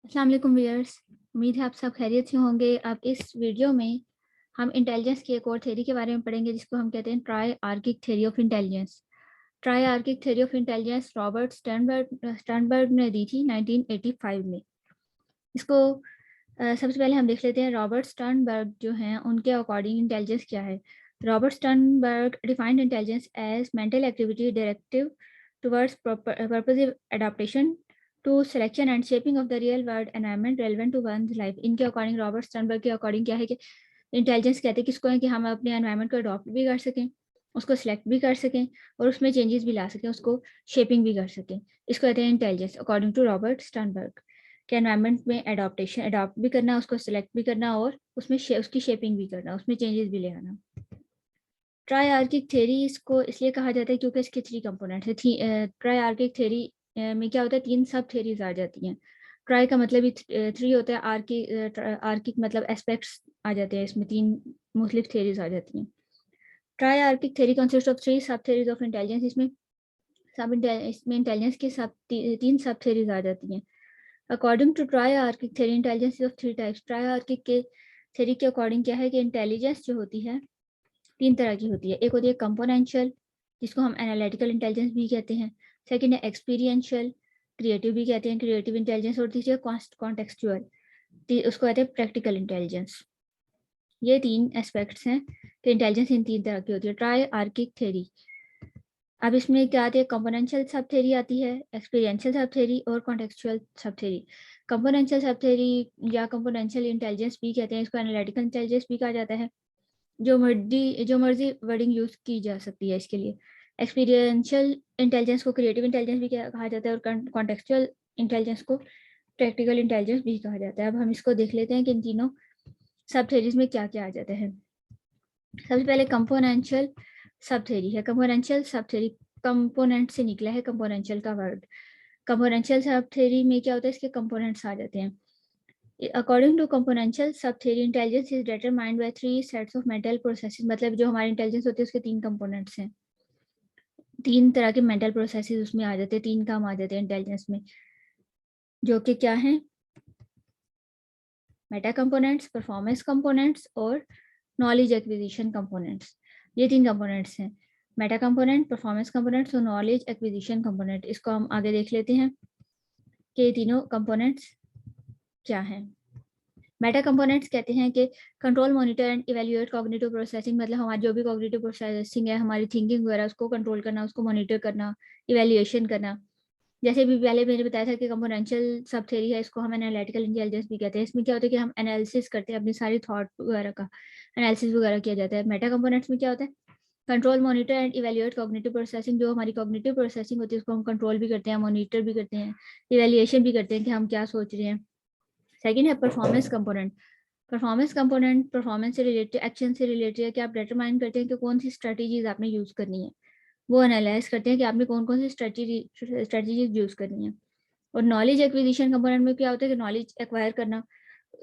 अस्सलाम वालेकुम व्यूअर्स, उम्मीद है आप सब खैरियत से होंगे। अब इस वीडियो में हम इंटेलिजेंस की एक और थ्योरी के बारे में पढ़ेंगे जिसको हम कहते हैं triarchic theory of intelligence. Try-archaic theory of intelligence Robert Sternberg ने दी थी 1985 में। इसको सबसे पहले हम देख लेते हैं रॉबर्ट स्टर्नबर्ग जो हैं उनके अकॉर्डिंग इंटेलिजेंस क्या है। Robert Sternberg defined intelligence as mental activity directive towards purposive adaptation to selection and shaping of the real world environment relevant to one's life. इनके अकॉर्डिंग, रॉबर्ट स्टर्नबर्ग के according क्या है कि इंटेलिजेंस कहते हैं किसको है कि हम अपने एनवायरनमेंट को अडॉप्ट भी कर सकें, उसको सिलेक्ट भी कर सकें और उसमें चेंजेस भी ला सकें, उसको शेपिंग भी कर सकें। इसको कहते हैं intelligence according to Robert Sternberg के एनवायरनमेंट में एडॉप्टेशन, अडॉप्ट भी करना, उसको सिलेक्ट भी करना और उसमें उसकी शेपिंग भी करना, उसमें चेंजेस भी ले आना। ट्राई-आर्किक थ्योरी इसको इसलिए कहा जाता है क्योंकि इसके थ्री कंपोनेंट्स है। ट्राई-आर्किक थ्योरी में क्या होता है, तीन सब थ्योरीज आ जाती हैं। ट्राई का मतलब ही थ्री होता है, आर्किक मतलब एस्पेक्ट्स आ जाते हैं, इसमें तीन मुख्तलिफ थ्योरीज आ जाती हैं। Triarchic theory consist of three sub theories of intelligence. इसमें इंटेलिजेंस की तीन सब थ्योरीज आ जाती हैं। According to triarchic theory intelligence of three types. Triarchic के थ्योरी के अकॉर्डिंग क्या है कि इंटेलिजेंस जो होती है तीन तरह की होती है। एक होती है कंपोनेंशियल, जिसको हम एनालिटिकल इंटेलिजेंस भी कहते हैं। सेकंड है एक्सपीरियंशियल, क्रिएटिव भी कहते हैं, क्रिएटिव इंटेलिजेंस। और तीसरी है कॉन्टेक्सचुअल, उसको कहते हैं प्रैक्टिकल इंटेलिजेंस। ये तीन एस्पेक्ट्स हैं कि इंटेलिजेंस इन तीन तरह की होती है। ट्राई आर्किक थ्योरी, अब इसमें क्या आती है, कंपोनेंशियल सब थ्योरी आती है, एक्सपीरियंशियल सब थ्योरी और कॉन्टेक्सचुअल सब थ्योरी। कंपोनेंशियल सब थ्योरी या कंपोनेंशियल इंटेलिजेंस भी कहते हैं, इसको एनालिटिकल इंटेलिजेंस भी कहा जाता है। जो मर्जी वर्डिंग यूज की जा सकती है इसके लिए। एक्सपीरियंशियल इंटेलिजेंस को क्रिएटिव इंटेलिजेंस भी कहा जाता है और कॉन्टेक्सचुअल इंटेलिजेंस को प्रैक्टिकल इंटेलिजेंस भी कहा जाता है। अब हम इसको देख लेते हैं कि इन तीनों सब थ्योरीज में क्या क्या आ जाता है। सबसे पहले कंपोनेंशियल सब थ्योरी है। कंपोनेंशियल सब थ्योरी कंपोनेंट से निकला है, कंपोनेंशियल का वर्ड। कंपोनेंशियल सब थ्योरी में क्या होता है, इसके कंपोनेंट्स आ जाते हैं। अकॉर्डिंग टू कंपोनेंशियल सब theory intelligence is determined by three sets of mental processes. मतलब जो हमारी इंटेलिजेंस होती है उसके तीन कंपोनेंट्स हैं, तीन तरह के मेंटल प्रोसेसेस उसमें आ जाते हैं, तीन काम आ जाते हैं इंटेलिजेंस में, जो कि क्या है, मेटा कंपोनेंट्स, परफॉर्मेंस कंपोनेंट्स और नॉलेज एक्विजिशन कंपोनेंट्स। ये तीन कंपोनेंट्स हैं, मेटा कंपोनेंट, परफॉर्मेंस कंपोनेंट्स और नॉलेज एक्विजिशन कंपोनेंट। इसको हम आगे देख लेते हैं कि ये तीनों कंपोनेंट्स क्या हैं। मेटा कंपोनेंट्स कहते हैं कि control, monitor and evaluate cognitive processing. मतलब हमारी जो भी कॉग्निटिव प्रोसेसिंग है, हमारी थिंकिंग वगैरह, उसको कंट्रोल करना, उसको मॉनिटर करना, इवेल्युएशन करना। जैसे भी पहले मैंने बताया था कि कंपोनेंशियल सब थ्योरी है, इसको हम एनालिटिकल इंटेलिजेंस भी कहते हैं। इसमें क्या होता है कि हम एनालिसिस करते हैं, अपनी सारी थॉट वगैरह का एनालिसिस वगैरह किया जाता है। मेटा कंपोनेंट्स में क्या होता है, control, monitor and evaluate cognitive processing. जो हमारी कॉग्निटिव प्रोसेसिंग होती है उसको हम कंट्रोल भी करते हैं, मॉनिटर भी करते हैं, इवेल्युएशन भी करते हैं कि हम क्या सोच रहे हैं। सेकेंड है performance component. Performance component performance से रिलेटेड, एक्शन से रिलेटेड है कि आप डिटरमाइन करते हैं कि कौन सी स्ट्रेटेजीज आपने यूज करनी है, वो एनालाइज करते हैं कि आपने कौन कौन सी स्ट्रेटेजीज यूज करनी है। और नॉलेज एक्विजिशन कंपोनेंट में क्या होता है कि नॉलेज एक्वायर करना,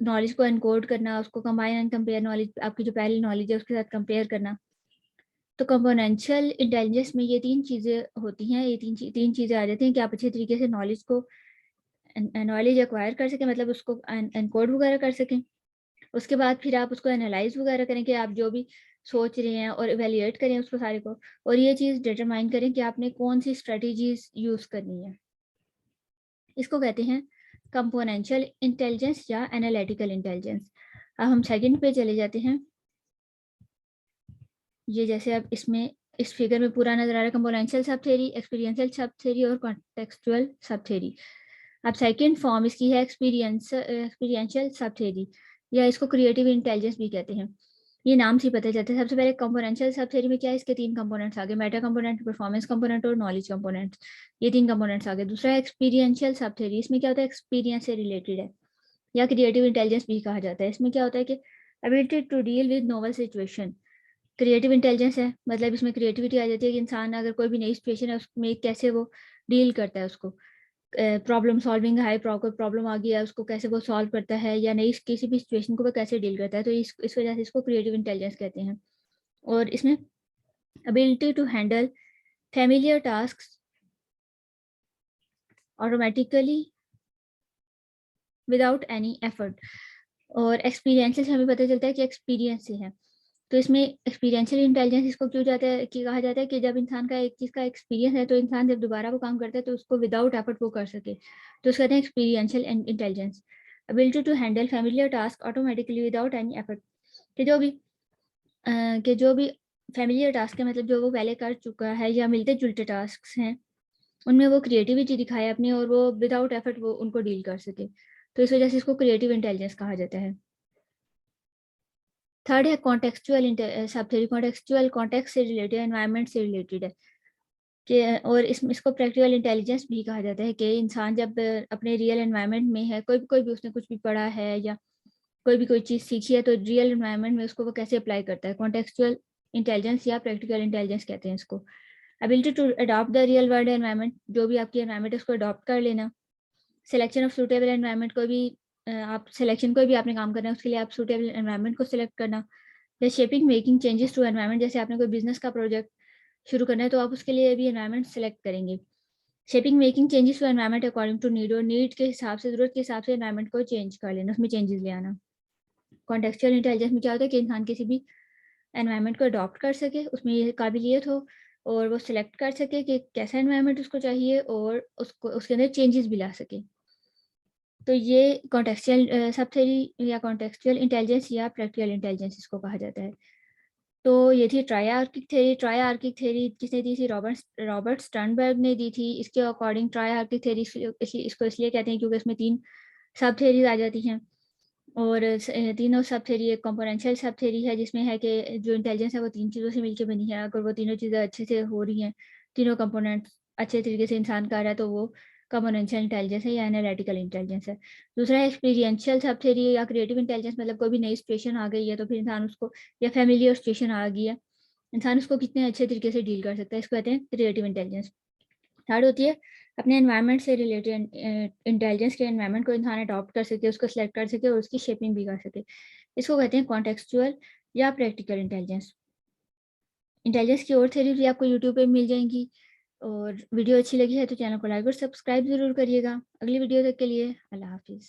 नॉलेज को एनकोड करना, उसको कंबाइन एंड कंपेयर, नॉलेज आपकी जो पहली नॉलेज है उसके साथ कंपेयर करना। तो कंपोनेंशियल इंटेलिजेंस में ये तीन चीज़ें होती हैं, ये तीन चीज़ें आ जाती हैं कि आप अच्छे तरीके से नॉलेज एक्वायर कर सकें, मतलब उसको एनकोड वगैरह कर सकें। उसके बाद फिर आप उसको एनालाइज वगैरह करें कि आप जो भी सोच रहे हैं और इवेल्युएट करें उसको सारे को, और ये चीज़ डिटरमाइन करें कि आपने कौन सी स्ट्रेटेजीज यूज़ करनी है। इसको कहते हैं कंपोनेंशियल इंटेलिजेंस या एनालिटिकल इंटेलिजेंस। अब हम सेकंड पे चले जाते हैं। ये जैसे अब इसमें इस फिगर में पूरा नजर आ रहा है, कंपोनेंशियल सब थ्योरी, एक्सपीरियंशियल सब थ्योरी और कॉन्टेक्सचुअल सब थ्योरी। अब सेकंड फॉर्म इसकी है एक्सपीरियंशियल सब थ्योरी, या इसको क्रिएटिव इंटेलिजेंस भी कहते हैं। ये नाम से पता चलता है। सबसे पहले कंपोनेंशियल सब थ्योरी में क्या है, इसके तीन कंपोनेंट्स आ गए, मेटा कंपोनेंट, परफॉर्मेंस कंपोनेंट और नॉलेज कंपोनेंट। ये तीन कंपोनेंट्स आ गए। दूसरा एक्सपीरियंशियल सब थ्योरी, इसमें क्या होता है, एक्सपीरियंस से रिलेटेड है, या क्रिएटिव इंटेलिजेंस भी कहा जाता है। इसमें क्या होता है कि ability to deal with novel situation. Creative intelligence है, मतलब इसमें क्रिएटिविटी आ जाती है कि इंसान अगर कोई भी नई सिचुएशन है उसमें कैसे वो डील करता है, उसको प्रॉब्लम सॉल्विंग, हाई प्रॉब्लम आ गया उसको कैसे वो सॉल्व करता है, या नई किसी भी सिचुएशन को वो कैसे डील करता है। तो इस वजह से इसको क्रिएटिव इंटेलिजेंस कहते हैं। और इसमें ability to handle familiar task automatically without any effort. और एक्सपीरियंशियल से हमें पता चलता है कि एक्सपीरियंस से है। तो इसमें एक्सपीरियंशियल इंटेलिजेंस इसको क्यों जाता है कि कहा जाता है कि जब इंसान का एक चीज़ का एक्सपीरियंस है तो इंसान जब दोबारा वो काम करता है तो उसको विदाउट एफर्ट वो कर सके, तो उसको कहते हैं experiential intelligence. Ability to handle familiar task automatically without any effort, कि जो भी फैमिलियर टास्क है, मतलब जो वो पहले कर चुका है या मिलते जुलते टास्क हैं, उनमें वो क्रिएटिविटी दिखाए अपनी और वो विदाउट एफर्ट वो उनको डील कर सके, तो इस वजह से इसको क्रिएटिव इंटेलिजेंस कहा जाता है। थर्ड है कॉन्टेक्चुअल सब थ्योरी। कॉन्टेक्चुअल कॉन्टेक्स्ट से रिलेटेड, एनवायरनमेंट से रिलेटेड है कि, और इसको प्रैक्टिकल इंटेलिजेंस भी कहा जाता है कि इंसान जब अपने रियल एनवायरनमेंट में है, कोई भी उसने कुछ भी पढ़ा है या कोई चीज़ सीखी है, तो रियल एनवायरनमेंट में उसको वो कैसे अप्लाई करता है, कॉन्टेक्चुअल इंटेलिजेंस या प्रैक्टिकल इंटेलिजेंस कहते हैं इसको। Ability to adopt the real world environment, जो भी आपकी एनवायरनमेंट है उसको अडॉप्ट कर लेना। सिलेक्शन ऑफ सूटेबल एनवायरनमेंट, कोई भी आप सिलेक्शन कोई भी आपने काम करना है उसके लिए आप सूटेबल एनवायरनमेंट को सिलेक्ट करना। या shaping making changes to environment, जैसे आपने कोई बिजनेस का प्रोजेक्ट शुरू करना है तो आप उसके लिए भी एनवायरनमेंट सेलेक्ट करेंगे। Shaping making changes to environment according to need, और नीड के हिसाब से, जरूरत के हिसाब से एनवायरनमेंट को चेंज कर लेना, उसमें चेंजेस ले आना। कॉन्टेक्चुअल इंटेलिजेंस में क्या होता है कि इंसान किसी भी एनवायरनमेंट को अडॉप्ट कर सके, उसमें ये काबिलियत हो और वो सिलेक्ट कर सके कि कैसा एनवायरनमेंट उसको चाहिए और उसको उसके अंदर चेंजेस भी ला सके। तो ये कॉन्टेक्चुअल सब थ्योरी या कॉन्टेक्चुअल इंटेलिजेंस या प्रैक्टिकल इंटेलिजेंस इसको कहा जाता है। तो ये थी ट्रायआर्किक थ्योरी। ट्रायआर्किक थ्योरी किसने दी थी? रॉबर्ट स्टर्नबर्ग ने दी थी। इसके अकॉर्डिंग ट्रायआर्किक थ्योरी इसको इसलिए कहते हैं क्योंकि इसमें 3 सब थ्योरीज आ जाती हैं, और तीनों सब थ्योरी एक कंपोनेंशियल सब थ्योरी है, जिसमें है कि जो इंटेलिजेंस है वो 3 चीज़ों से मिलकर बनी है। अगर वो तीनों चीज़ें अच्छे से हो रही हैं, तीनों कंपोनेंट्स अच्छे तरीके से इंसान कर रहा है, तो वो कंपोनेंशियल इंटेलिजेंस है या एनालिटिकल इंटेलिजेंस है। दूसरा है एक्सपीरियंशियल सब थ्योरी या क्रिएटिव इंटेलिजेंस, मतलब कोई भी नई सिचुएशन आ गई है तो फिर इंसान उसको, या फैमिलियर सिचुएशन आ गई है, इंसान उसको कितने अच्छे तरीके से डील कर सकता है, इसको कहते हैं क्रिएटिव इंटेलिजेंस। थर्ड होती है अपने एनवायरनमेंट से रिलेटेड इंटेलिजेंस, के एनवायरनमेंट को इंसान अडॉप्ट कर सके, उसको सेलेक्ट कर सके और उसकी शेपिंग भी कर सके, इसको कहते हैं कॉन्टेक्चुअल या प्रैक्टिकल इंटेलिजेंस। इंटेलिजेंस की और थ्योरी भी आपको यूट्यूब पे मिल जाएंगी। और वीडियो अच्छी लगी है तो चैनल को लाइक और सब्सक्राइब जरूर करिएगा। अगली वीडियो तक के लिए अल्लाह हाफिज़।